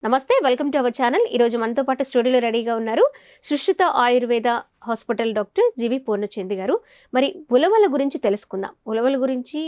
నమస్తే, welcome to our channel. ఈరోజు మనతో పాటు స్టూడియోలో రెడీగా ఉన్నారు సుశ్రుత ఆయుర్వేద హాస్పిటల్ డాక్టర్ జీవి పూర్ణచంద్ గారు. మరి ఉలవల గురించి తెలుసుకుందాం. ఉలవల గురించి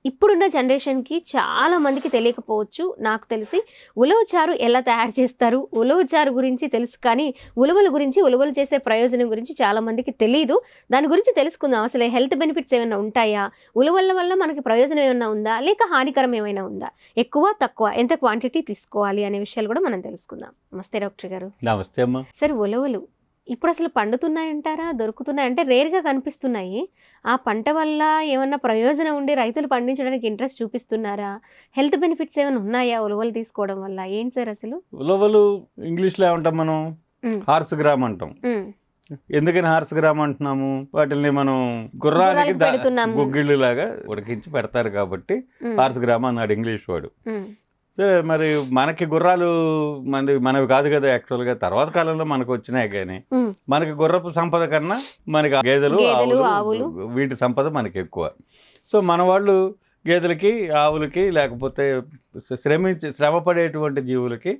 ఇప్పుడున్న జనరేషన్కి చాలా మందికి తెలియకపోవచ్చు. నాకు తెలిసి ఉలవచారు ఎలా తయారు చేస్తారు, ఉలవచారు గురించి తెలుసు, కానీ ఉలవల గురించి, ఉలవలు చేసే ప్రయోజనం గురించి చాలా మందికి తెలియదు. దాని గురించి తెలుసుకుందాం. అసలు హెల్త్ బెనిఫిట్స్ ఏమైనా ఉంటాయా, ఉలవల వల్ల మనకి ప్రయోజనం ఏమైనా ఉందా, లేక హానికరం ఏమైనా ఉందా, ఎక్కువ తక్కువ ఎంత క్వాంటిటీ తీసుకోవాలి అనే విషయాలు కూడా మనం తెలుసుకుందాం. నమస్తే డాక్టర్ గారు. నమస్తే అమ్మా. సార్, ఉలవలు ఇప్పుడు అసలు పండుతున్నాయంటారా, దొరుకుతున్నాయి అంటే రేర్గా కనిపిస్తున్నాయి. ఆ పంట వల్ల ఏమన్నా ప్రయోజనం ఉండి రైతులు పండించడానికి ఇంట్రెస్ట్ చూపిస్తున్నారా, హెల్త్ బెనిఫిట్స్ ఏమైనా ఉన్నాయా ఉలవలు తీసుకోవడం వల్ల? ఏంటి సార్ అసలు ఉలవలు ఇంగ్లీష్లో ఏమంటాం మనం? హార్స్ గ్రామ్ అంటాం. ఎందుకని హార్స్ గ్రామ్ అంటున్నాము? వాటిని మనం గుర్రానికి గుగ్గిళ్ళు లాగా ఉడికించి పెడతారు కాబట్టి హార్స్ గ్రామ్ అన్నాడు ఇంగ్లీష్ వాడు. సరే, మరి మనకి గుర్రాలు మనవి కాదు కదా యాక్చువల్గా. తర్వాత కాలంలో మనకు వచ్చినాయి, కానీ మనకి గుర్రపు సంపద కన్నా మనకి గేదెలు ఆవులు వీటి సంపద మనకి ఎక్కువ. సో మన వాళ్ళు గేదెలకి, ఆవులకి, లేకపోతే శ్రమపడేటువంటి జీవులకి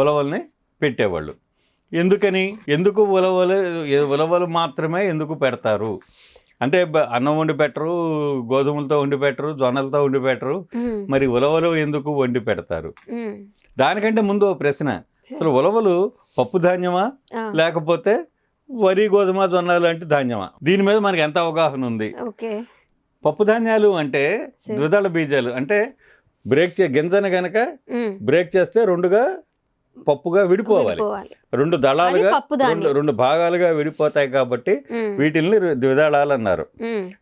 ఉలవల్ని పెట్టేవాళ్ళు. ఎందుకు ఉలవలు మాత్రమే ఎందుకు పెడతారు అంటే, అన్నం వండి పెట్టరు, గోధుమలతో వండి పెట్టరు, జొన్నలతో వండి పెట్టరు, మరి ఉలవలు ఎందుకు వండి పెడతారు? దానికంటే ముందు ఓ ప్రశ్న, అసలు ఉలవలు పప్పు ధాన్యమా లేకపోతే వరి, గోధుమ, జొన్న లాంటి ధాన్యమా? దీని మీద మనకి ఎంత అవగాహన ఉంది? పప్పు ధాన్యాలు అంటే ద్విదళ బీజాలు, అంటే గింజను గనక బ్రేక్ చేస్తే రెండుగా పప్పుగా విడిపోవాలి. రెండు దళాలుగా, రెండు భాగాలుగా విడిపోతాయి కాబట్టి వీటిల్ని ద్విదళాలు అన్నారు.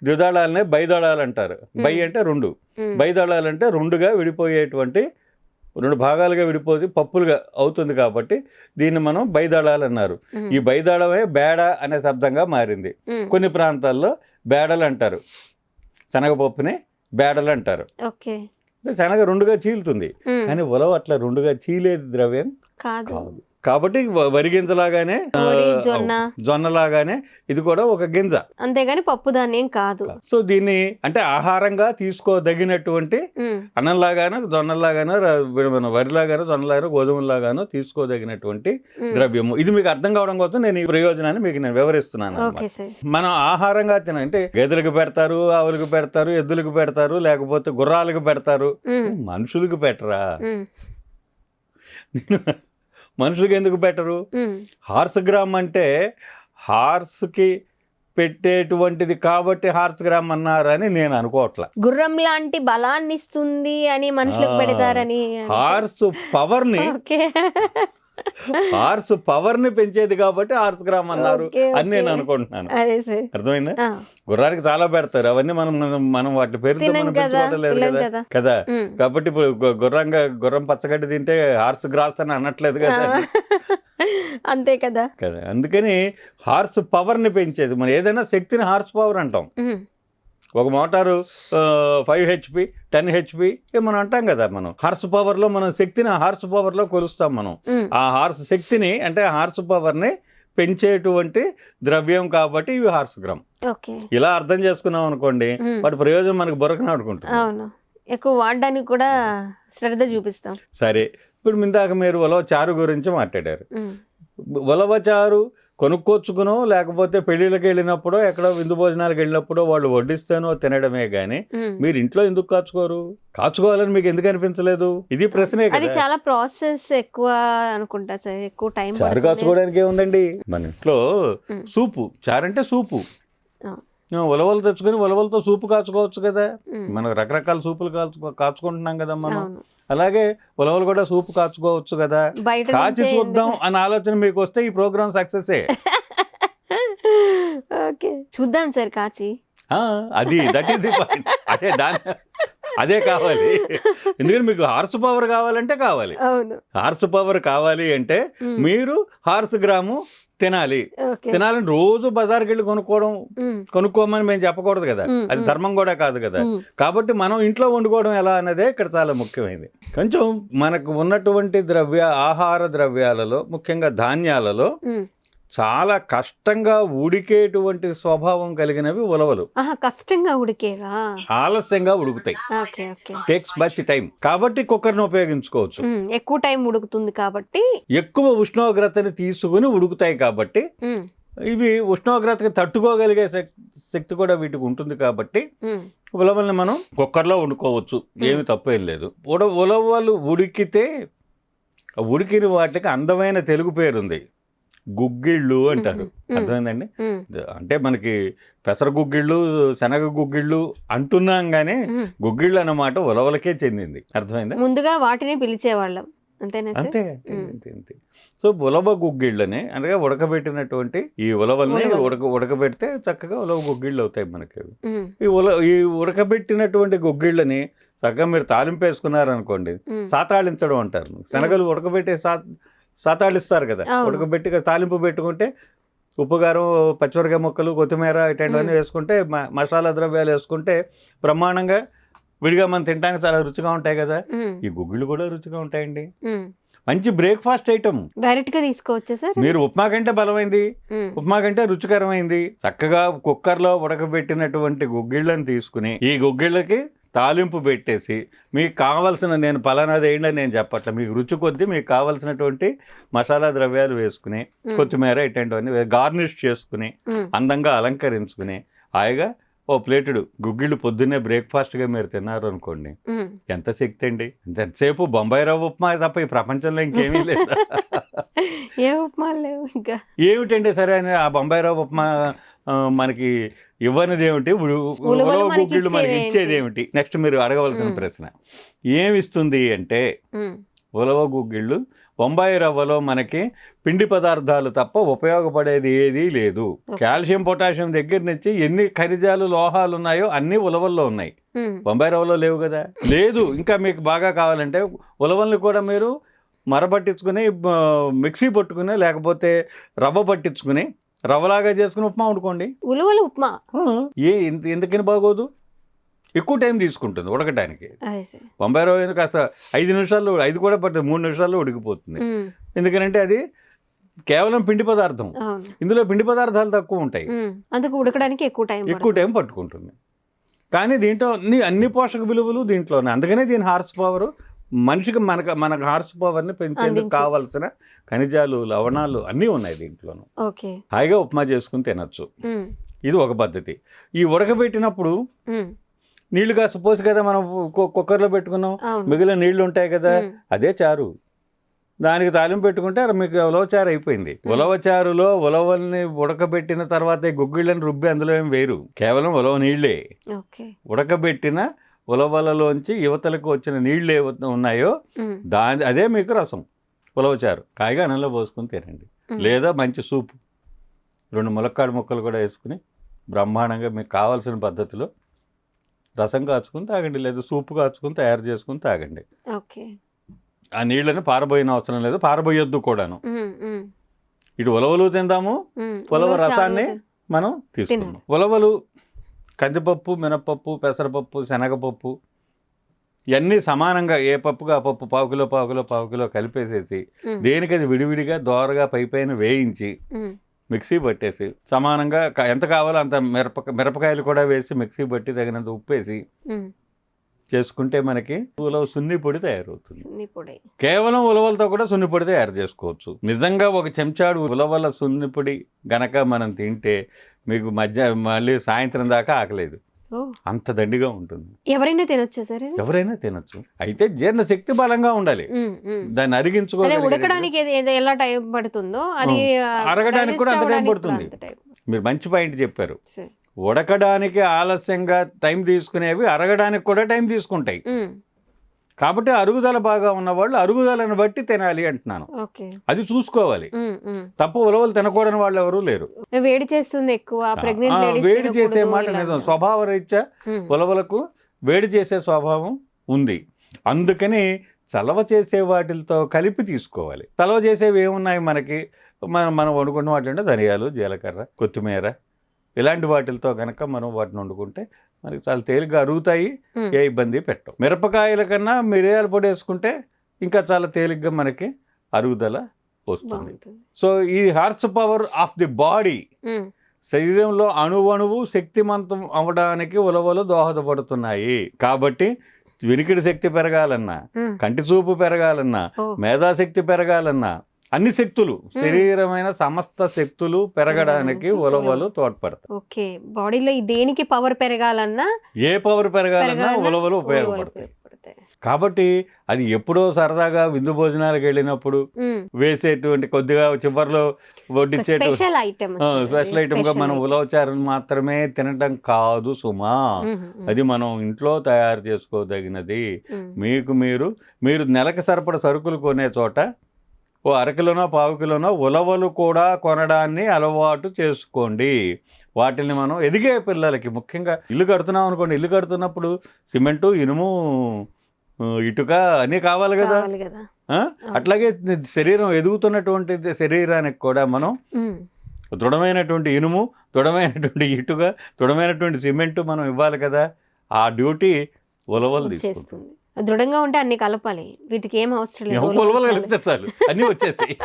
ద్విదళాలనే బైదళాలు అంటారు. బై అంటే రెండు, బైదళాలు అంటే రెండుగా విడిపోయేటువంటి, రెండు భాగాలుగా విడిపోతే పప్పులుగా అవుతుంది కాబట్టి దీన్ని మనం బైదళాలు అన్నారు. ఈ బైదళమే బేడ అనే శబ్దంగా మారింది. కొన్ని ప్రాంతాల్లో బేడలు అంటారు, శనగపప్పుని బేడలు అంటారు. శనగ రెండుగా చీలుతుంది, కానీ ఉలవ అట్లా రెండుగా చీలేది ద్రవ్యం కాదు. కాబట్టి వరి గింజలాగానే, జొన్నలాగానే ఇది కూడా ఒక గింజ, అంతేగాని పప్పు ధాన్యం కాదు. సో దీన్ని అంటే ఆహారంగా తీసుకోదగినటువంటి అన్నంలాగానో, జొన్నలాగానో, వరిలాగానో, జొన్నలాగానో, గోధుమలాగానో తీసుకోదగినటువంటి ద్రవ్యము. ఇది మీకు అర్థం కావడం కోసం నేను ఈ ప్రయోజనాన్ని మీకు నేను వివరిస్తున్నాను. మనం ఆహారంగా అంటే గేదెలకు పెడతారు, ఆవులకు పెడతారు, ఎద్దులకు పెడతారు, లేకపోతే గుర్రాలకు పెడతారు, మనుషులకు పెట్టరా? మనుషులకి ఎందుకు పెట్టరు? హార్స్ గ్రామ్ అంటే హార్స్కి పెట్టేటువంటిది కాబట్టి హార్స్ గ్రామ్ అన్నారని నేను అనుకోవట్లా. గుర్రం లాంటి బలాన్ని ఇస్తుంది అని మనుషులకు పెడతారని. హార్స్ పవర్ ని పెంచేది కాబట్టి హార్స్ గ్రామ్ అన్నారు అని నేను అనుకుంటున్నాను. అర్థమైందా? గుర్రానికి చాలా పెడతారు, అవన్నీ మనం వాటి పేరుతో మనం పెంచుకోవట్లేదు కదా. కాబట్టి ఇప్పుడు గుర్రం పచ్చగడ్డి తింటే హార్స్ గ్రాస్ అని అనట్లేదు కదా, అంతే కదా. అందుకని హార్స్ పవర్ ని పెంచేది, మనం ఏదైనా శక్తిని హార్స్ పవర్ అంటాం. ఒక మోటారు 5 HP 10 HP మనం అంటాం కదా. మనం హార్స్ పవర్లో మనం శక్తిని హార్స్ పవర్లో కొలుస్తాం. మనం ఆ హార్స్ శక్తిని అంటే హార్స్ పవర్ని పెంచేటువంటి ద్రవ్యం కాబట్టి ఇవి హార్స్ గ్రామ్. ఇలా అర్థం చేసుకున్నాం అనుకోండి, వాటి ప్రయోజనం మనకు బొరకన ఆడుకుంటాం. ఎక్కువ వాడడానికి కూడా శ్రద్ధ చూపిస్తాం. సరే, ఇప్పుడు ఇందాక మీరు ఉలవచారు గురించి మాట్లాడారు. ఉలవచారు కొనుక్కొచ్చుకునో, లేకపోతే పెళ్లిళ్ళకి వెళ్ళినప్పుడో, ఎక్కడో విందు భోజనాలకు వెళ్ళినప్పుడో వాళ్ళు వడ్డిస్తేనో తినడమే గానీ మీరు ఇంట్లో ఎందుకు కాచుకోవాలని మీకు ఎందుకు అనిపించలేదు? ఇది ప్రశ్నే కదా. అది చాలా ప్రాసెస్ ఎక్కువ అనుకుంటా సార్, ఎక్కువ టైం. చారు కాచుకోవడానికి ఏముందండి, మన ఇంట్లో సూపు, చారంటే సూపు. ఉలవలు తెచ్చుకొని ఉలవలతో సూపు కాచుకోవచ్చు కదా. మనం రకరకాల సూపులు కాచుకుంటున్నాం కదా మనం. అలాగే ఉలవలు కూడా సూపు కాచుకోవచ్చు కదా. కాచి చూద్దాం అన్న ఆలోచన మీకు వస్తే ఈ ప్రోగ్రామ్ సక్సెస్. చూద్దాం సార్ కాచి. That is the point. అదే కావాలి. ఎందుకంటే మీకు హార్స్ పవర్ కావాలంటే కావాలి. హార్స్ పవర్ కావాలి అంటే మీరు హార్స్ గ్రాము తినాలని రోజు బజార్కి వెళ్ళి కొనుక్కోమని మేము చెప్పకూడదు కదా, అది ధర్మం కూడా కాదు కదా. కాబట్టి మనం ఇంట్లో వండుకోవడం ఎలా అన్నదే ఇక్కడ చాలా ముఖ్యమైనది. కొంచెం మనకు ఉన్నటువంటి ఆహార ద్రవ్యాలలో, ముఖ్యంగా ధాన్యాలలో చాలా కష్టంగా ఉడికేటువంటి స్వభావం కలిగినవి ఉలవలు. కష్టంగా ఉడికేవా? ఆలస్యంగా ఉడుకుతాయి, okay okay. Takes much time. కాబట్టి కుక్కర్ని ఉపయోగించుకోవచ్చు. ఎక్కువ టైం ఉడుకుతుంది కాబట్టి, ఎక్కువ ఉష్ణోగ్రతని తీసుకుని ఉడుకుతాయి కాబట్టి, ఇవి ఉష్ణోగ్రతకి తట్టుకోగలిగే శక్తి కూడా వీటికి ఉంటుంది కాబట్టి ఉలవల్ని మనం కుక్కర్లో వండుకోవచ్చు, ఏమి తప్పేం లేదు. ఉలవలు ఉడికితే ఉడికిన వాటికి అందమైన తెలుగు పేరుంది, గుగ్గిళ్ళు అంటారు. అర్థమైందండి? అంటే మనకి పెసర గుగ్గిళ్ళు, శనగ గుగ్గిళ్ళు అంటున్నాం కానీ గుగ్గిళ్ళు అన్నమాట ఉలవలకే చెందింది. అర్థమైందా? ముందుగా వాటిని పిలిచేవాళ్ళం, అంతేనా? అంతే అంతే. సో ఉలవ గుగ్గిళ్ళని అనగా ఉడకబెట్టినటువంటి ఈ ఉలవల్ని ఉడకబెడితే చక్కగా ఉలవ గుగ్గిళ్ళు అవుతాయి మనకి. ఈ ఉడకబెట్టినటువంటి గుగ్గిళ్ళని చక్కగా మీరు తాలింపు వేసుకున్నారనుకోండి, సాతాళించడం అంటారు. శనగలు ఉడకబెట్టే సాతాళిస్తారు కదా, ఉడకబెట్టి తాలింపు పెట్టుకుంటే ఉప్పు, కారం, పచ్చిమిరకాయ ముక్కలు, కొత్తిమీర ఇట్లాంటివన్నీ వేసుకుంటే, మసాలా ద్రవ్యాలు వేసుకుంటే బ్రహ్మాండంగా విడిగా మనం తినడానికి చాలా రుచిగా ఉంటాయి కదా. ఈ గుగ్గిళ్ళు కూడా రుచిగా ఉంటాయండి. మంచి బ్రేక్ఫాస్ట్ ఐటమ్. డైరెక్ట్ గా తీసుకోవచ్చా సార్? మీరు ఉప్మా కంటే బలమైంది, ఉప్మా కంటే రుచికరమైంది. చక్కగా కుక్కర్లో ఉడకబెట్టినటువంటి గుగ్గిళ్ళని తీసుకుని ఈ గుగ్గిళ్ళకి తాలింపు పెట్టేసి, మీకు కావాల్సిన, నేను పలానాది వేయండి నేను చెప్పట్ల, మీకు రుచి కొద్దీ మీకు కావాల్సినటువంటి మసాలా ద్రవ్యాలు వేసుకుని, కొత్తిమీర ఇట్లాంటివన్నీ గార్నిష్ చేసుకుని, అందంగా అలంకరించుకుని, హాయిగా ఓ ప్లేటుడు గుగ్గిళ్ళు పొద్దున్నే బ్రేక్ఫాస్ట్గా మీరు తిన్నారు అనుకోండి, ఎంత శక్తి అండి. ఎంతసేపు బొంబాయి రవ్వ ఉప్మా తప్ప ఈ ప్రపంచంలో ఇంకేమీ లేదు. ఏ ఉప్మా లేవు ఇంకా. ఏమిటండి సరే అని ఆ బొంబాయి రవ్వ ఉప్మా మనకి ఇవ్వనిది ఏమిటి, ఉలవ గుగ్గిళ్ళు మనకి ఇచ్చేది ఏమిటి? నెక్స్ట్ మీరు అడగవలసిన ప్రశ్న, ఏమిస్తుంది అంటే, ఉలవ గుగ్గిళ్ళు బొంబాయి రవ్వలో మనకి పిండి పదార్థాలు తప్ప ఉపయోగపడేది ఏదీ లేదు. కాల్షియం, పొటాషియం దగ్గర నుంచి ఎన్ని ఖనిజాలు, లోహాలు ఉన్నాయో అన్ని ఉలవల్లో ఉన్నాయి, బొంబాయి రవ్వలో లేవు కదా. లేదు, ఇంకా మీకు బాగా కావాలంటే ఉలవల్ని కూడా మీరు మరపట్టించుకుని, మిక్సీ పట్టుకుని, లేకపోతే రవ్వ పట్టించుకుని రవ్వలాగా చేసుకుని ఉప్మా వండుకోండి. ఉలవలు ఉప్మా ఎందుకని బాగోదు? ఎక్కువ టైం తీసుకుంటుంది ఉడకటానికి. బొంబాయి రవ్వ కాస్త 5 నిమిషాల్లో, 5 కూడా పడుతుంది, 3 నిమిషాల్లో ఉడికిపోతుంది. ఎందుకంటే అది కేవలం పిండి పదార్థం, ఇందులో పిండి పదార్థాలు తక్కువ ఉంటాయి, అందుకు ఉడకడానికి ఎక్కువ టైం పట్టుకుంటుంది. కానీ దీంట్లో అన్ని పోషక విలువలు దీంట్లోనే. అందుకనే దీని హార్స్ పవర్, మనిషికి మనకు హార్స్ పవర్ని పెంచేందుకు కావాల్సిన ఖనిజాలు, లవణాలు అన్నీ ఉన్నాయి దీంట్లోనూ. హాయిగా ఉప్మా చేసుకుని తినచ్చు. ఇది ఒక పద్ధతి. ఈ ఉడకబెట్టినప్పుడు నీళ్లు కాస్త పోసి కదా మనం కుక్కర్లో పెట్టుకున్నాం, మిగిలిన నీళ్లు ఉంటాయి కదా, అదే చారు. దానికి తాలింపు పెట్టుకుంటే మీకు ఉలవచారు అయిపోయింది. ఉలవచారులో ఉలవల్ని ఉడకబెట్టిన తర్వాత గుగ్గిళ్ళని రుబ్బి అందులో ఏం వేరు, కేవలం ఉలవ నీళ్లే. ఉడకబెట్టిన ఉలవలలోంచి యువతలకు వచ్చిన నీళ్లు ఏవైతే ఉన్నాయో అదే మీకు రసం, ఉలవచారు. కాయగా అన్నంలో పోసుకుని తినండి. లేదా మంచి సూపు, 2 ములక్కాడ ముక్కలు కూడా వేసుకుని బ్రహ్మాండంగా మీకు కావాల్సిన పద్ధతిలో రసం కాచుకుని తాగండి, లేదా సూపు కాచుకుని తయారు చేసుకుని తాగండి. ఆ నీళ్ళని పారబోయిన అవసరం లేదు, పారబోయొద్దు కూడాను. ఇటు ఉలవలు తిందాము, ఉలవ రసాన్ని మనం తీసుకుందాం. ఉలవలు కందిపప్పు, మినపప్పు, పెసరపప్పు, శనగపప్పు ఇవన్నీ సమానంగా ఏ పప్పుగా ఆ పప్పు పావు కిలో కలిపేసేసి, దేనికది విడివిడిగా దోరగా పైపైన వేయించి మిక్సీ పట్టేసి, సమానంగా ఎంత కావాలో అంత మిరపకాయలు కూడా వేసి మిక్సీ పట్టి తగినంత ఉప్పేసి చేసుకుంటే మనకి ఉలవ సున్ని పొడి తయారవుతుంది. కేవలం ఉలవలతో కూడా సున్ని పొడి తయారు చేసుకోవచ్చు. నిజంగా ఒక చెంచాడు ఉలవల సున్ని పొడి గనక మనం తింటే మీకు మళ్ళీ సాయంత్రం దాకా ఆకలేదు, అంత దండిగా ఉంటుంది. ఎవరైనా తినొచ్చు సార్? ఎవరైనా తినొచ్చు. అయితే జీర్ణ శక్తి బలంగా ఉండాలి, దాన్ని అరిగించుకోవాలి. ఉడకడానికి ఎలా టైం పడుతుందో అది అరగడానికి కూడా అంత టైం పడుతుంది. మీరు మంచి పాయింట్ చెప్పారు. ఉడకడానికి ఆలస్యంగా టైం తీసుకునేవి అరగడానికి కూడా టైం తీసుకుంటాయి. కాబట్టి అరుగుదల బాగా ఉన్నవాళ్ళు అరుగుదలను బట్టి తినాలి అంటున్నాను. అది చూసుకోవాలి తప్ప ఉలవలు తినకూడని వాళ్ళు ఎవరు లేరు. వేడి చేస్తుంది ఎక్కువ, వేడి చేసే మాట నిజం. స్వభావ రీత్యా ఉలవలకు వేడి చేసే స్వభావం ఉంది. అందుకని చలవ చేసే వాటితో కలిపి తీసుకోవాలి. చలవ చేసేవి ఏమున్నాయి మనకి, మనం వండుకున్న వాటి అంటే ధనియాలు, జీలకర్ర, కొత్తిమీర ఇలాంటి వాటితో కనుక మనం వాటిని వండుకుంటే మనకి చాలా తేలిగ్గా అరుగుతాయి, ఏ ఇబ్బంది పెట్టవు. మిరపకాయల కన్నా మిరియాల పొడి వేసుకుంటే ఇంకా చాలా తేలిగ్గా మనకి అరుగుదల వస్తుంది. బాగుంటుంది. సో ఈ horse power of the body, um, శరీరంలో అణువణువు శక్తిమంతం అవడానికి ఉలవలు దోహదపడుతున్నాయి. కాబట్టి వినికిడి శక్తి పెరగాలన్నా, ఉమ్, కంటి చూపు పెరగాలన్నా, ఓ, మేధాశక్తి పెరగాలన్నా, అన్ని శక్తులు, శరీరమైన సమస్త శక్తులు పెరగడానికి ఉలవలు తోడ్పడతాయి. ఓకే. బాడీలో దేనికి పవర్ పెరగాలన్నా ఏ పవర్ పెరగాలన్నా పెరగాలన్నా ఉలవలు ఉలవలు ఉపయోగపడతాయి. ఉపయోగపడతాయి. కాబట్టి అది ఎప్పుడో సరదాగా విందు భోజనాలకు వెళ్ళినప్పుడు ఉమ్, వేసేటువంటి కొద్దిగా చివరిలో వడ్డిచ్చేటువంటి స్పెషల్ ఐటమ్ స్పెషల్ ఐటమ్గా మనం ఉలవచారులు మాత్రమే తినడం కాదు సుమా. అది మనం ఇంట్లో తయారు చేసుకోదగినది. మీకు మీరు నెలకు సరిపడ సరుకులు కొనే చోట ఓ అరకిలోనో పావు కిలోనో ఉలవలు కూడా కొనడాన్ని అలవాటు చేసుకోండి. వాటిని మనం ఎదిగే పిల్లలకి, ముఖ్యంగా ఇల్లు కడుతున్నాం అనుకోండి, ఇల్లు కడుతున్నప్పుడు సిమెంటు, ఇనుము, ఇటుక అన్నీ కావాలి కదా. అట్లాగే శరీరం ఎదుగుతున్నటువంటి శరీరానికి కూడా మనం దృఢమైనటువంటి ఇనుము, దృఢమైనటువంటి ఇటుక, దృఢమైనటువంటి సిమెంటు మనం ఇవ్వాలి కదా. ఆ డ్యూటీ ఉలవలు తీసుకుంటుంది. దృఢంగా ఉంటే అన్ని కలపాలి, వీటికి ఏం అవసరం లేదు. ఉలవలు కలిపితే చాలు, అన్నీ వచ్చేసాయి.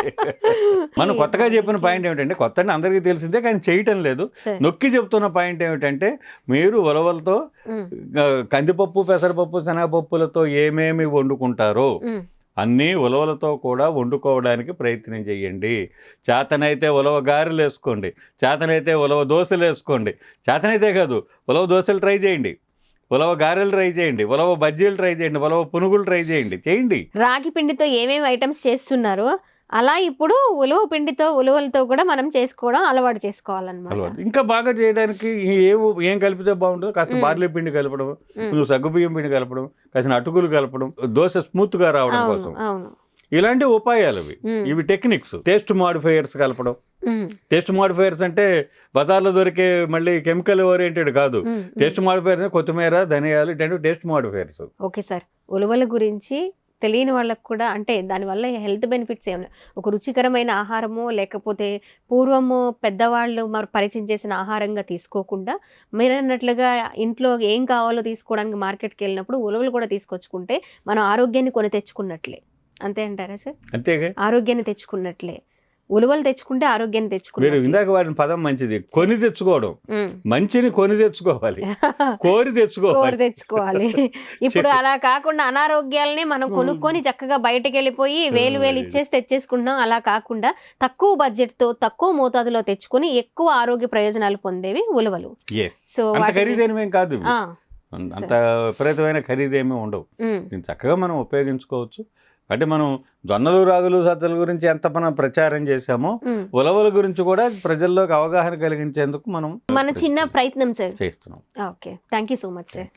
మనం కొత్తగా చెప్పిన పాయింట్ ఏమిటంటే, కొత్త అందరికీ తెలిసిందే కానీ చేయటం లేదు. నొక్కి చెప్తున్న పాయింట్ ఏమిటంటే, మీరు ఉలవలతో కందిపప్పు, పెసరపప్పు, శనగపప్పులతో ఏమేమి వండుకుంటారో అన్నీ ఉలవలతో కూడా వండుకోవడానికి ప్రయత్నం చేయండి. చేతనైతే ఉలవ గారెలు వేసుకోండి, చేతనైతే ఉలవ దోశలు వేసుకోండి. చేతనైతే కాదు, ఉలవ దోశలు ట్రై చేయండి, ఉలవ గారెలు ట్రై చేయండి, ఉలవ బజ్జీలు ట్రై చేయండి, ఉలవ పునుగులు ట్రై చేయండి. రాగి పిండితో ఏమేమి ఐటమ్స్ చేస్తున్నారో అలా ఇప్పుడు ఉలవలతో కూడా మనం చేసుకోవడం అలవాటు చేసుకోవాలన్నమాట. ఇంకా బాగా చేయడానికి ఏం కలిపితే బాగుంటుందో, కాస్త బార్లీ పిండి కలపడం, సగ్గుబియ్యం పిండి కలపడం, కాసిన అటుకులు కలపడం, దోశ స్మూత్ గా రావడం కోసం ఇలాంటి ఉపాయాలు ఇవి టెక్నిక్స్. టేస్ట్ మాడిఫైయర్స్ కలపడం. టేస్ట్ మాడిఫైయర్స్ అంటే బజార్లో దొరికే మళ్ళీ కెమికల్ ఓరియంటెడ్ కాదు. టేస్ట్ మాడిఫైయర్స్ కొత్తిమీర, ధనియాలు ఇటువంటి టేస్ట్ మాడిఫైయర్స్. ఓకే సార్, ఉలవల గురించి తెలియని వాళ్ళకు కూడా, అంటే దానివల్ల హెల్త్ బెనిఫిట్స్ ఏమన్నా, ఒక రుచికరమైన ఆహారము లేకపోతే పూర్వము పెద్దవాళ్ళు మరి పరిచయం చేసిన ఆహారంగా తీసుకోకుండా మీరు అన్నట్లుగా ఇంట్లో ఏం కావాలో తీసుకోవడానికి మార్కెట్కి వెళ్ళినప్పుడు ఉలవలు కూడా తీసుకొచ్చుకుంటే మనం ఆరోగ్యాన్ని కొని తెచ్చుకున్నట్లే. అంతే అంటారా సార్? అంతేగా, ఆరోగ్యాన్ని తెచ్చుకున్నట్లే. ఉలవలు తెచ్చుకుంటే ఆరోగ్యాన్ని తెచ్చుకుంటే. మీరు ఇందాక వాడిన పదం మంచిది, కొని తెచ్చుకోవడం. మంచిని కొని తెచ్చుకోవాలి, కోరి తెచ్చుకోవాలి. ఇప్పుడు అలా కాకుండా అనారోగ్యాలని మనం కొనుక్కొని చక్కగా బయటకు వెళ్ళిపోయి వేలు ఇచ్చేసి తెచ్చేసుకుంటున్నాం. అలా కాకుండా తక్కువ బడ్జెట్ తో తక్కువ మోతాదులో తెచ్చుకొని ఎక్కువ ఆరోగ్య ప్రయోజనాలు పొందేవి ఉలవలు. సో ఖరీదైనవేం కాదు, అంత విపరీతమైన ఖరీదేమీ ఉండవు. దీన్ని చక్కగా మనం ఉపయోగించుకోవచ్చు. అంటే మనం జొన్నలు, రాగులు, సజ్జల గురించి ఎంత మనం ప్రచారం చేశామో ఉలవల గురించి కూడా ప్రజల్లోకి అవగాహన కలిగించేందుకు మనం మన చిన్న ప్రయత్నం సార్ చేస్తున్నాం. Okay, thank you so much sir.